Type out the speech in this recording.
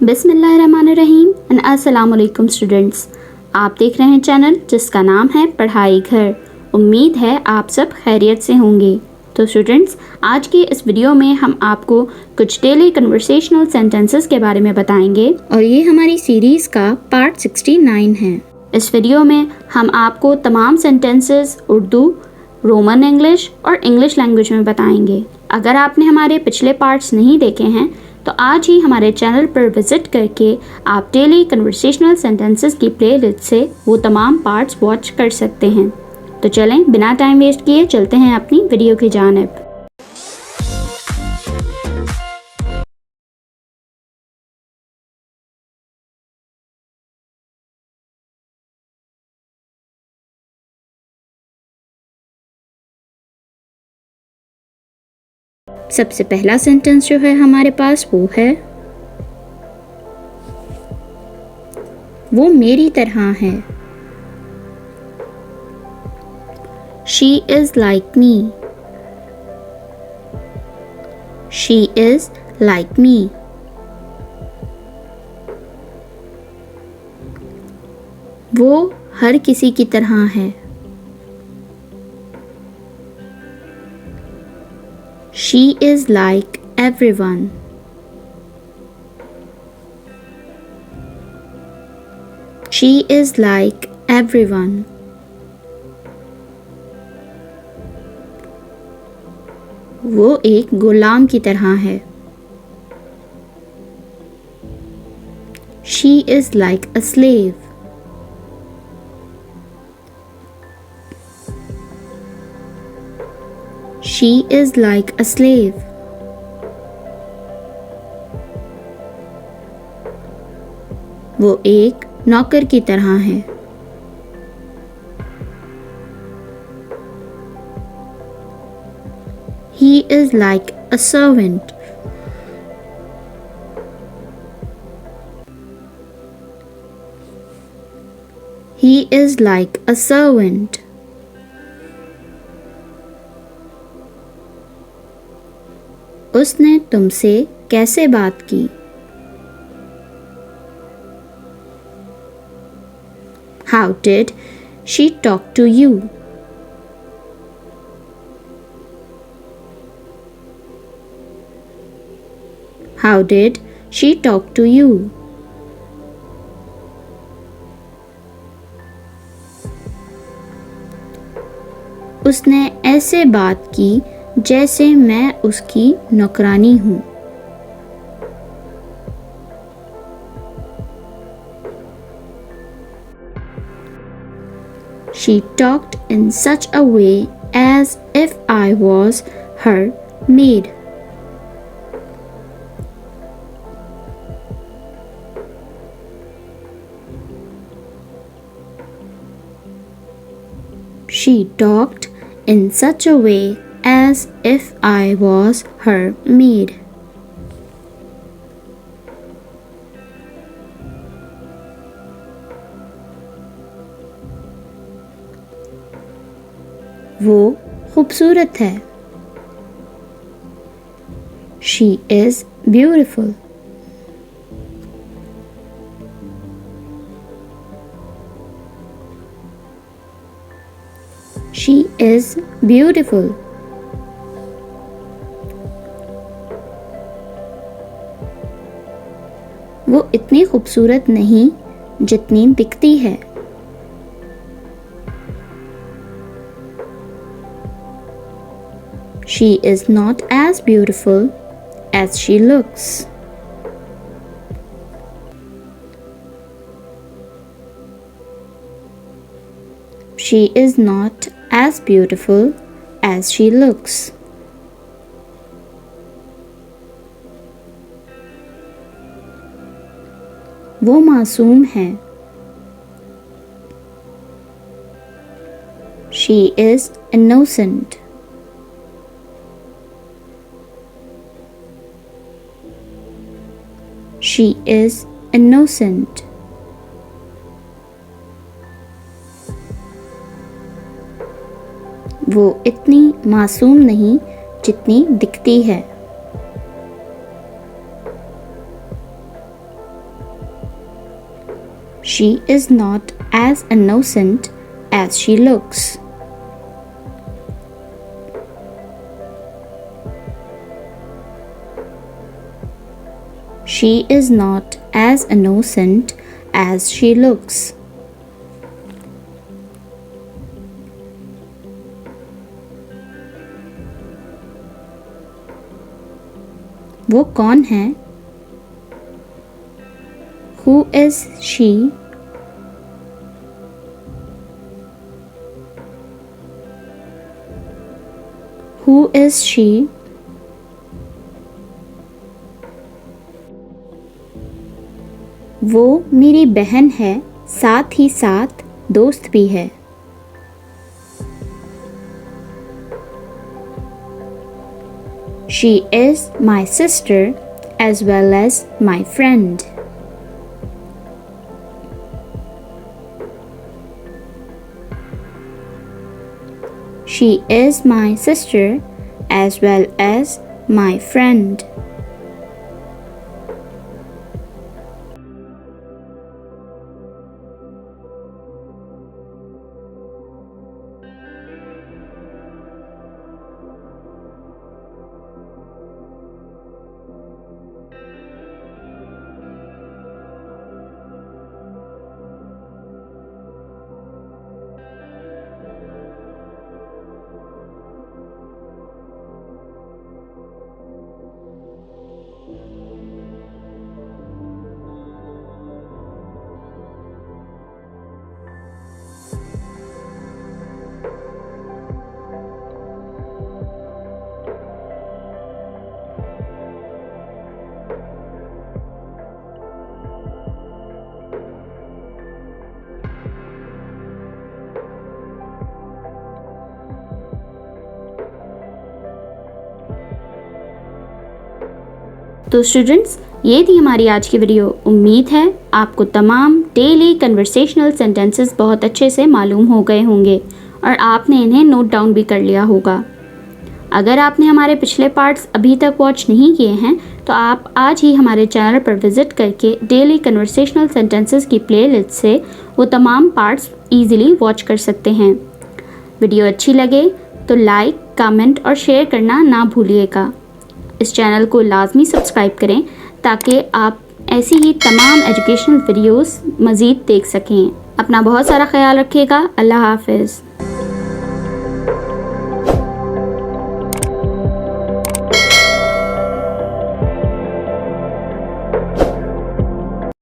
बिस्मिल्लाहिर्रहमानिर्रहीम एंड अस्सलाम वालेकुम स्टूडेंट्स। आप देख रहे हैं चैनल जिसका नाम है पढ़ाई घर। उम्मीद है आप सब खैरियत से होंगे। तो स्टूडेंट्स, आज के इस वीडियो में हम आपको कुछ डेली कन्वर्सेशनल सेंटेंसेस के बारे में बताएंगे और ये हमारी सीरीज़ का पार्ट 69 है। इस वीडियो में हम आपको तमाम सेंटेंसेस उर्दू, रोमन इंग्लिश और इंग्लिश लैंग्वेज में बताएंगे। अगर आपने हमारे पिछले पार्ट्स नहीं देखे हैं तो आज ही हमारे चैनल पर विजिट करके आप डेली कन्वर्सेशनल सेंटेंसेस की प्लेलिस्ट से वो तमाम पार्ट्स वॉच कर सकते हैं। तो चलें बिना टाइम वेस्ट किए चलते हैं अपनी वीडियो की जानिब। सबसे पहला सेंटेंस जो है हमारे पास वो है, वो मेरी तरह है। She is like me. She is like me. वो हर किसी की तरह है। She is like everyone. She is like everyone. वो एक गुलाम की तरह है। She is like a slave. She is like a slave. वो एक नौकर की तरह है। He is like a servant. He is like a servant. उसने तुमसे कैसे बात की? How did she talk to you? How did she talk to you? उसने ऐसे बात की जैसे मैं उसकी नौकरानी हूँ। She talked in such a way as if I was her maid. She talked in such a way as if I was her maid. वो खूबसूरत है। She is beautiful. She is beautiful. वो इतनी खूबसूरत नहीं जितनी दिखती है। She is not as beautiful as she looks. She is not as beautiful as she looks. वो मासूम है। She is innocent. She is innocent. वो इतनी मासूम नहीं जितनी दिखती है। She is not as innocent as she looks. She is not as innocent as she looks. वो कौन है? Who is she? Who is she? वो मेरी बहन है, साथ ही साथ दोस्त भी है। She is my sister as well as my friend. She is my sister as well as my friend. तो स्टूडेंट्स, ये थी हमारी आज की वीडियो। उम्मीद है आपको तमाम डेली कन्वर्सेशनल सेंटेंसेस बहुत अच्छे से मालूम हो गए होंगे और आपने इन्हें नोट डाउन भी कर लिया होगा। अगर आपने हमारे पिछले पार्ट्स अभी तक वॉच नहीं किए हैं तो आप आज ही हमारे चैनल पर विज़िट करके डेली कन्वर्सेशनल सेंटेंसेस की प्लेलिस्ट से वो तमाम पार्ट्स ईज़िली वॉच कर सकते हैं। वीडियो अच्छी लगे तो लाइक, कमेंट और शेयर करना ना भूलिएगा। इस चैनल को लाजमी सब्सक्राइब करें ताकि आप ऐसी ही तमाम एजुकेशनल वीडियोस मज़ीद देख सकें। अपना बहुत सारा ख्याल रखिएगा। अल्लाह हाफ़िज़।